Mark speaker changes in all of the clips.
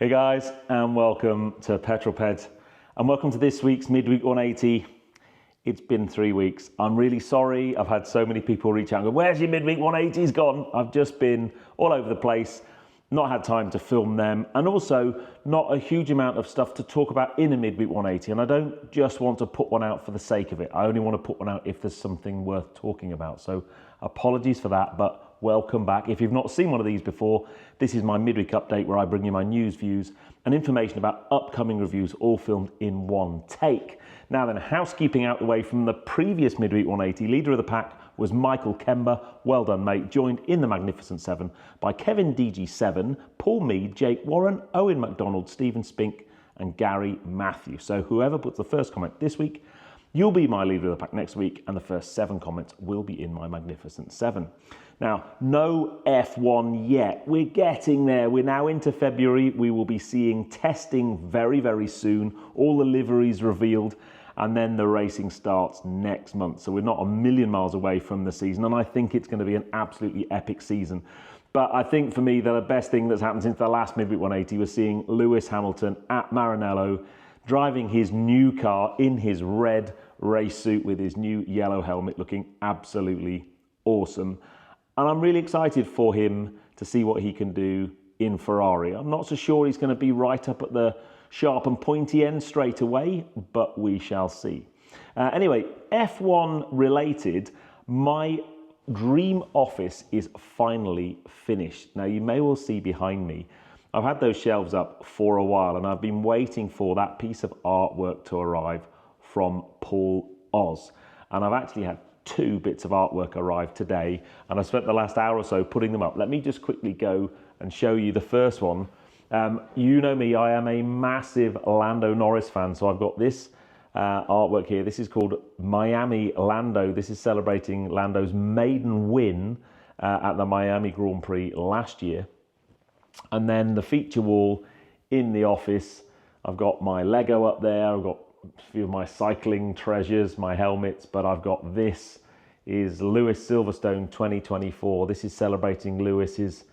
Speaker 1: Hey guys, and welcome to Petrol Ped, and welcome to this week's Midweek 180. It's been 3 weeks. I'm really sorry. I've had so many people reach out and go, where's your Midweek 180's gone? I've just been all over the place, not had time to film them, and also not a huge amount of stuff to talk about in a Midweek 180. And I don't just want to put one out for the sake of it. I only want to put one out if there's something worth talking about. So apologies for that, but welcome back. If you've not seen one of these before, this is my midweek update where I bring you my news, views, and information about upcoming reviews, all filmed in one take. Now then, housekeeping out the way from the previous Midweek 180, leader of the pack was Michael Kember. Well done, mate. Joined in the Magnificent Seven by Kevin DG7, Paul Mead, Jake Warren, Owen McDonald, Stephen Spink, and Gary Matthew. So whoever puts the first comment this week, you'll be my leader of the pack next week, and the first 7 comments will be in my Magnificent 7. Now, no F1 yet. We're getting there. We're now into February. We will be seeing testing very, very soon. All the liveries revealed, and then the racing starts next month. So we're not a million miles away from the season, and I think it's going to be an absolutely epic season. But I think for me, the best thing that's happened since the last Midweek 180 was seeing Lewis Hamilton at Maranello, driving his new car in his red race suit with his new yellow helmet, looking absolutely awesome. And I'm really excited for him to see what he can do in Ferrari. I'm not so sure he's going to be right up at the sharp and pointy end straight away, but we shall see. Anyway, F1 related, my dream office is finally finished. Now, you may well see behind me, I've had those shelves up for a while, and I've been waiting for that piece of artwork to arrive from Paul Oz. And I've actually had 2 bits of artwork arrive today, and I spent the last hour or so putting them up. Let me just quickly go and show you the first one. You know me, I am a massive Lando Norris fan, so I've got this artwork here. This is called Miami Lando. This is celebrating Lando's maiden win at the Miami Grand Prix last year. And then the feature wall in the office, I've got my Lego up there, I've got a few of my cycling treasures, my helmets, but I've got this is Lewis Silverstone 2024. This is celebrating Lewis's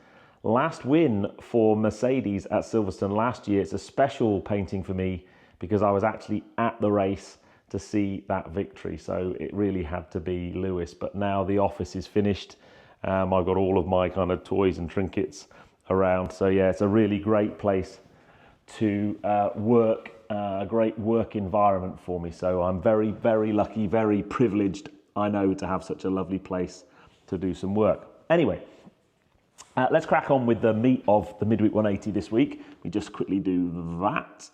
Speaker 1: last win for Mercedes at Silverstone last year. It's a special painting for me because I was actually at the race to see that victory. So it really had to be Lewis, but now the office is finished. I've got all of my kind of toys and trinkets around. So yeah, it's a really great place to work, a great work environment for me. So I'm very, very lucky, very privileged, I know, to have such a lovely place to do some work. Anyway, let's crack on with the meat of the Midweek 180 this week. We just quickly do that.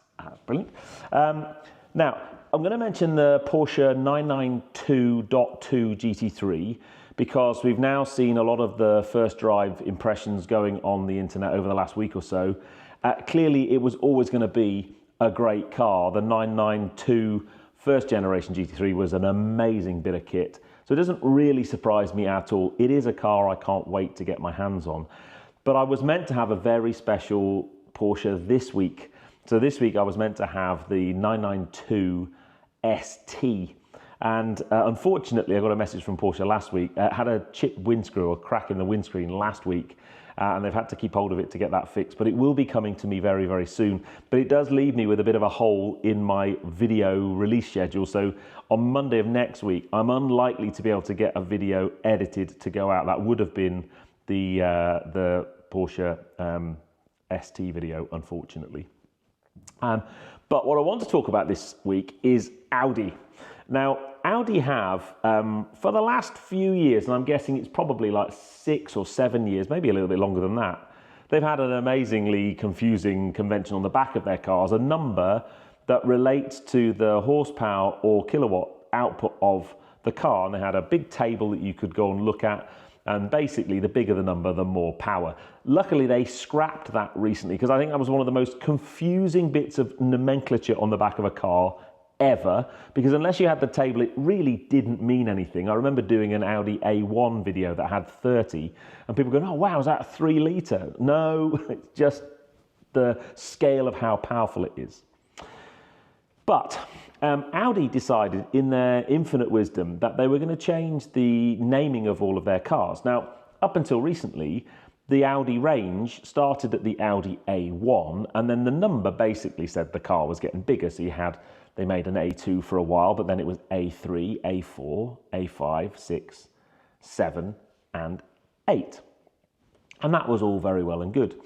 Speaker 1: Brilliant. Now, I'm going to mention the Porsche 992.2 GT3 because we've now seen a lot of the first drive impressions going on the internet over the last week or so. Clearly, it was always going to be a great car. The 992 first generation GT3 was an amazing bit of kit. So it doesn't really surprise me at all. It is a car I can't wait to get my hands on. But I was meant to have a very special Porsche this week. So this week I was meant to have the 992 ST. And unfortunately, I got a message from Porsche last week. Had a chipped windscrew, a crack in the windscreen last week. And they've had to keep hold of it to get that fixed, but it will be coming to me very, very soon. But it does leave me with a bit of a hole in my video release schedule. So on Monday of next week, I'm unlikely to be able to get a video edited to go out. That would have been the Porsche ST video, unfortunately. But what I want to talk about this week is Audi. Now, Audi have, for the last few years, and I'm guessing it's probably like 6 or 7 years, maybe a little bit longer than that, they've had an amazingly confusing convention on the back of their cars, a number that relates to the horsepower or kilowatt output of the car. And they had a big table that you could go and look at, and basically the bigger the number, the more power. Luckily, they scrapped that recently because I think that was one of the most confusing bits of nomenclature on the back of a car ever, because unless you had the table, it really didn't mean anything. I remember doing an Audi A1 video that had 30, and people going, oh wow, is that a 3 litre? No, it's just the scale of how powerful it is. But Audi decided in their infinite wisdom that they were going to change the naming of all of their cars. Now, up until recently, the Audi range started at the Audi A1, and then the number basically said the car was getting bigger. So they made an A2 for a while, but then it was A3, A4, A5, 6, 7, and 8. And that was all very well and good.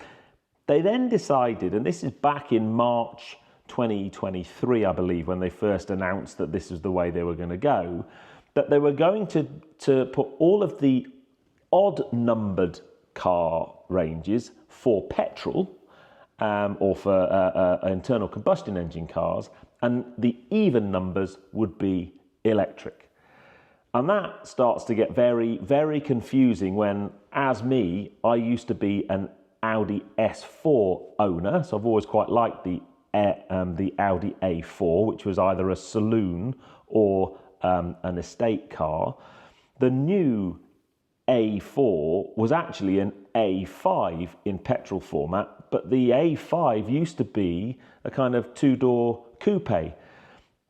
Speaker 1: They then decided, and this is back in March 2023, I believe, when they first announced that this was the way they were going to go, that they were going to put all of the odd numbered car ranges for petrol or for internal combustion engine cars, and the even numbers would be electric. And that starts to get very, very confusing when, as me, I used to be an Audi S4 owner, so I've always quite liked the Audi A4, which was either a saloon or an estate car. The new A4 was actually an A5 in petrol format, but the A5 used to be a kind of two-door coupe.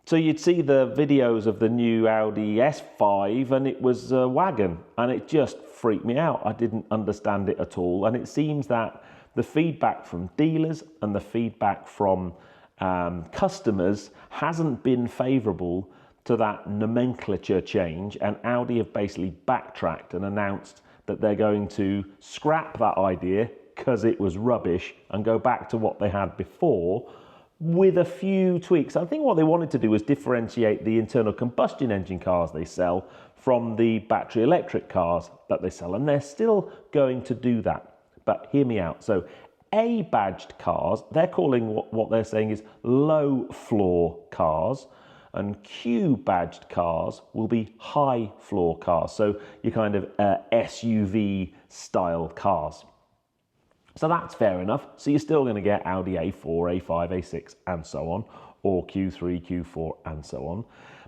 Speaker 1: So you'd see the videos of the new Audi S5 and it was a wagon, and it just freaked me out. I didn't understand it at all. And it seems that the feedback from dealers and the feedback from customers hasn't been favourable to that nomenclature change, and Audi have basically backtracked and announced that they're going to scrap that idea because it was rubbish and go back to what they had before with a few tweaks. I think what they wanted to do was differentiate the internal combustion engine cars they sell from the battery electric cars that they sell, and they're still going to do that. But hear me out. So A-badged cars, they're calling what they're saying is low floor cars, and Q-badged cars will be high floor cars, so your kind of SUV style cars. So that's fair enough. So you're still going to get Audi A4, A5, A6 and so on, or Q3, Q4 and so on.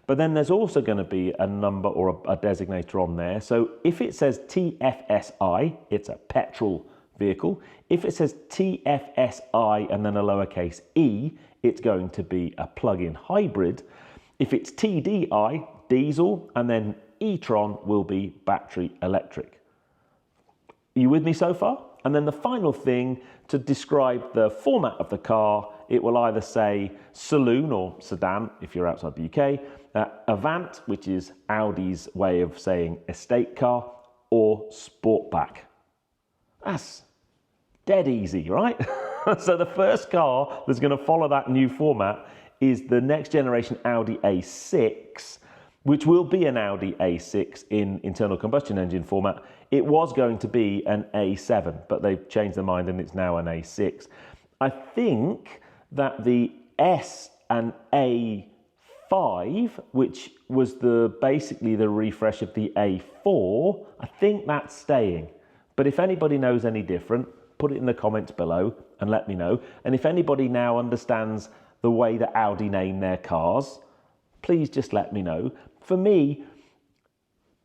Speaker 1: But then there's also going to be a number or a designator on there. So if it says TFSI, it's a petrol vehicle. If it says TFSI and then a lowercase e, it's going to be a plug-in hybrid. If it's TDI, diesel, and then e-tron will be battery electric. Are you with me so far? And then the final thing, to describe the format of the car, it will either say saloon or sedan if you're outside the UK, Avant, which is Audi's way of saying estate car, or Sportback. That's dead easy, right? So the first car that's going to follow that new format is the next generation Audi A6, which will be an Audi A6 in internal combustion engine format. It was going to be an A7, but they've changed their mind and it's now an A6. I think that the S and A5, which was basically the refresh of the A4, I think that's staying. But if anybody knows any different, put it in the comments below and let me know. And if anybody now understands the way that Audi name their cars, please just let me know. For me,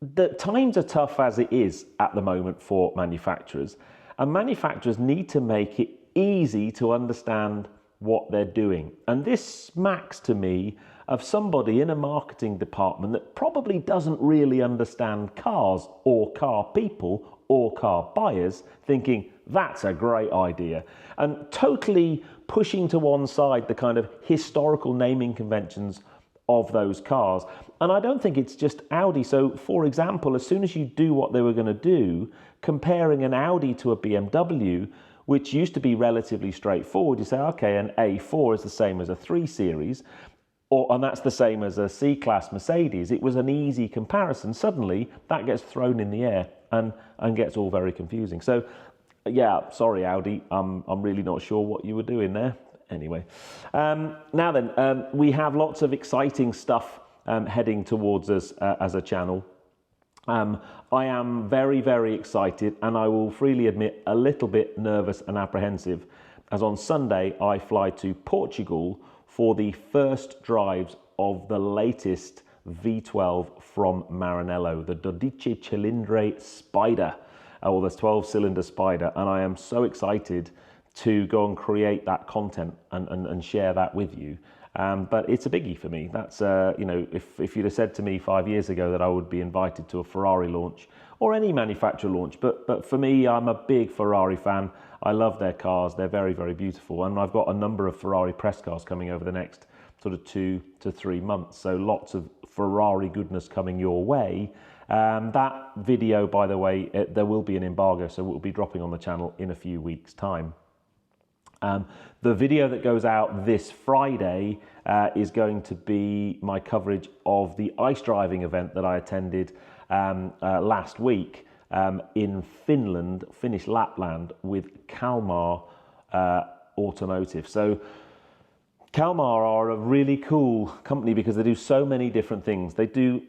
Speaker 1: the times are tough as it is at the moment for manufacturers, and manufacturers need to make it easy to understand what they're doing. And this smacks to me of somebody in a marketing department that probably doesn't really understand cars or car people or car buyers, thinking that's a great idea, and totally pushing to one side the kind of historical naming conventions of those cars. And I don't think it's just Audi. So for example, as soon as you do what they were going to do, comparing an Audi to a BMW, which used to be relatively straightforward, you say, okay, an A4 is the same as a 3 Series, and that's the same as a C-Class Mercedes. It was an easy comparison. Suddenly that gets thrown in the air and gets all very confusing. So yeah, sorry Audi, I'm really not sure what you were doing there. Anyway, now then, we have lots of exciting stuff heading towards us as a channel. I am very, very excited, and I will freely admit a little bit nervous and apprehensive, as on Sunday I fly to Portugal for the first drives of the latest V12 from Maranello, the 12 Cilindri Spider, or the 12-cylinder Spider, and I am so excited to go and create that content and share that with you. But it's a biggie for me. That's, you know, if you'd have said to me 5 years ago that I would be invited to a Ferrari launch or any manufacturer launch, but for me, I'm a big Ferrari fan. I love their cars. They're very, very beautiful. And I've got a number of Ferrari press cars coming over the next sort of 2 to 3 months. So lots of Ferrari goodness coming your way. That video, by the way, there will be an embargo, so it will be dropping on the channel in a few weeks' time. The video that goes out this Friday is going to be my coverage of the ice driving event that I attended last week in Finland, Finnish Lapland, with Kalmar Automotive. So Kalmar are a really cool company because they do so many different things. They do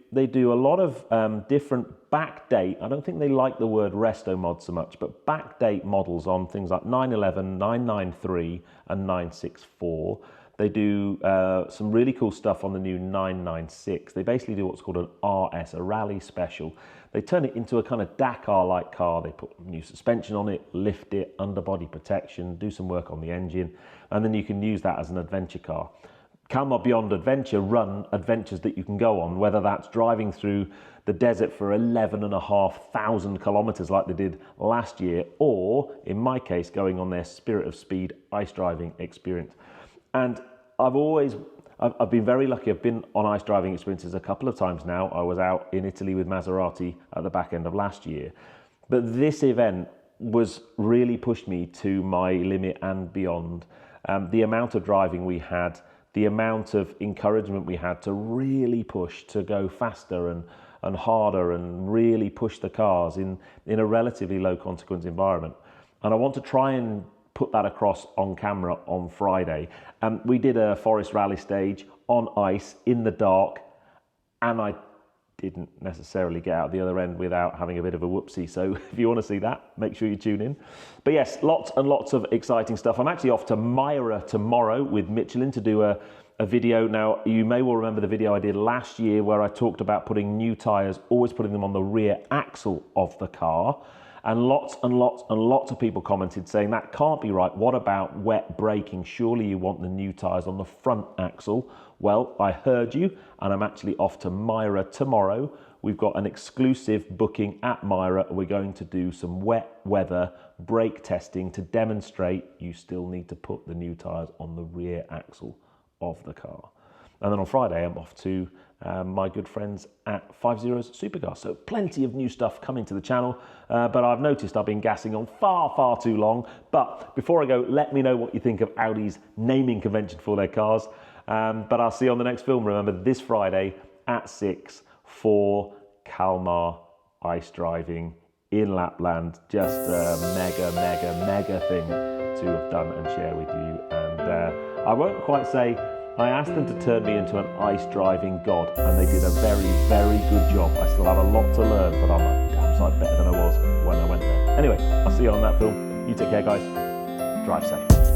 Speaker 1: a lot of different backdate. I don't think they like the word resto mod so much, but backdate models on things like 911, 993 and 964. They do some really cool stuff on the new 996. They basically do what's called an RS, a rally special. They turn it into a kind of Dakar-like car. They put new suspension on it, lift it, underbody protection, do some work on the engine, and then you can use that as an adventure car. Kalmar Beyond Adventure run adventures that you can go on, whether that's driving through the desert for 11,500 kilometers like they did last year, or in my case, going on their Spirit of Speed ice driving experience. And I've been very lucky. I've been on ice driving experiences a couple of times now. I was out in Italy with Maserati at the back end of last year. But this event was really pushed me to my limit and beyond. The amount of driving we had, the amount of encouragement we had to really push, to go faster and harder and really push the cars in a relatively low consequence environment. And I want to try and put that across on camera on Friday. We did a forest rally stage on ice in the dark, and I didn't necessarily get out the other end without having a bit of a whoopsie. So if you want to see that, make sure you tune in. But yes, lots and lots of exciting stuff. I'm actually off to Myra tomorrow with Michelin to do a video. Now, you may well remember the video I did last year where I talked about putting new tyres, always putting them on the rear axle of the car. And lots and lots and lots of people commented saying that can't be right. What about wet braking? Surely you want the new tyres on the front axle. Well, I heard you, and I'm actually off to Myra tomorrow. We've got an exclusive booking at Myra. We're going to do some wet weather brake testing to demonstrate you still need to put the new tyres on the rear axle of the car. And then on Friday, I'm off to my good friends at 50 Supercar. So plenty of new stuff coming to the channel, but I've noticed I've been gassing on far too long. But before I go, let me know what you think of Audi's naming convention for their cars. But I'll see you on the next film. Remember, this Friday at 6 for Kalmar ice driving in Lapland. Just a mega thing to have done and share with you. And I won't quite say, I asked them to turn me into an ice driving god, and they did a very good job. I still have a lot to learn, but I'm a damn sight better than I was when I went there. Anyway, I'll see you on that film. You take care, guys. Drive safe.